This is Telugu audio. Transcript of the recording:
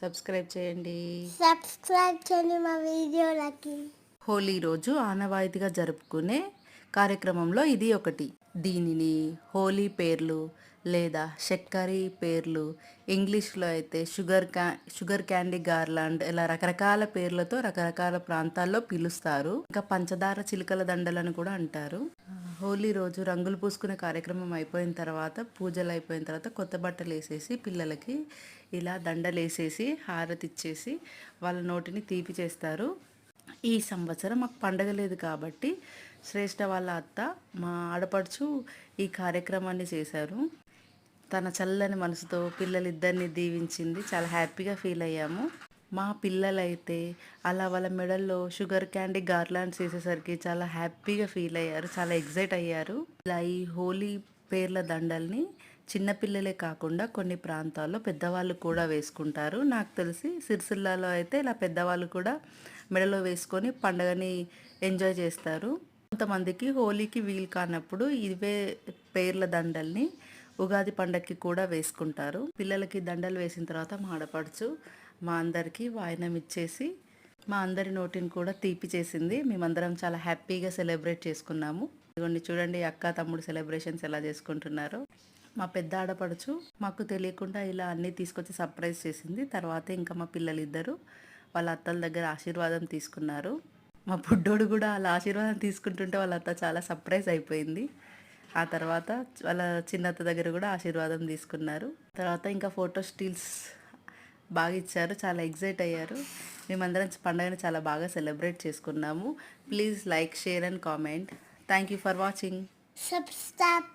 సబ్స్క్రైబ్ చేయండి. సబ్స్క్రైబ్ చేయండి మా వీడియోలకి. హోలీ రోజు ఆనవాయితీగా జరుపుకునే కార్యక్రమంలో ఇది ఒకటి. దీనిని హోలీ పేర్లు లేదా చక్కెరి పేర్లు, ఇంగ్లీష్లో అయితే షుగర్ క్యాండీ గార్లాండ్, ఇలా రకరకాల పేర్లతో రకరకాల ప్రాంతాల్లో పిలుస్తారు. ఇంకా పంచదార చిలుకల దండలను కూడా అంటారు. హోలీ రోజు రంగులు పూసుకునే కార్యక్రమం అయిపోయిన తర్వాత, పూజలు అయిపోయిన తర్వాత కొత్త బట్టలు వేసేసి పిల్లలకి ఇలా దండలు వేసేసి హారతి ఇచ్చేసి వాళ్ళ నోటిని తీపి చేస్తారు. ఈ సంవత్సరం మాకు పండగ లేదు కాబట్టి శ్రేష్ఠ వాళ్ళ అత్త, మా ఆడపడుచు ఈ కార్యక్రమాన్ని చేశారు. తన చల్లని మనసుతో పిల్లలిద్దరిని దీవించింది. చాలా హ్యాపీగా ఫీల్ అయ్యాము. మా పిల్లలైతే అలా వాళ్ళ మెడల్లో షుగర్ క్యాండీ గార్లాండ్స్ వేసేసరికి చాలా హ్యాపీగా ఫీల్ అయ్యారు, చాలా ఎగ్జైట్ అయ్యారు. ఇలా ఈ హోలీ పేర్ల దండల్ని చిన్నపిల్లలే కాకుండా కొన్ని ప్రాంతాల్లో పెద్దవాళ్ళు కూడా వేసుకుంటారు. నాకు తెలిసి సిరిసిల్లాలో అయితే ఇలా పెద్దవాళ్ళు కూడా మెడలో వేసుకొని పండుగని ఎంజాయ్ చేస్తారు. కొంతమందికి హోలీకి వీలు కానప్పుడు ఇవే పేర్ల దండల్ని ఉగాది పండగకి కూడా వేసుకుంటారు. పిల్లలకి దండలు వేసిన తర్వాత మా ఆడపడుచు మా అందరికీ వాయనం ఇచ్చేసి మా అందరి నోటిని కూడా తీపి చేసింది. మేమందరం చాలా హ్యాపీగా సెలబ్రేట్ చేసుకున్నాము. ఇదిగోండి చూడండి అక్క తమ్ముడు సెలబ్రేషన్స్ ఎలా చేసుకుంటున్నారో. మా పెద్ద ఆడపడుచు మాకు తెలియకుండా ఇలా అన్నీ తీసుకొచ్చి సర్ప్రైజ్ చేసింది. తర్వాత ఇంకా మా పిల్లలిద్దరూ వాళ్ళ అత్తల దగ్గర ఆశీర్వాదం తీసుకున్నారు. మా బుడ్డోడు కూడా అలా ఆశీర్వాదం తీసుకుంటుంటే వాళ్ళ అత్త చాలా సర్ప్రైజ్ అయిపోయింది. ఆ తర్వాత వాళ్ళ చిన్నత్త దగ్గర కూడా ఆశీర్వాదం తీసుకున్నారు. తర్వాత ఇంకా ఫోటో స్టిల్స్ బాగా ఇచ్చారు, చాలా ఎగ్జైట్ అయ్యారు. మేమందరం పండుగను చాలా బాగా సెలబ్రేట్ చేసుకున్నాము. Please like, share and comment. Thank you for watching. Subscribe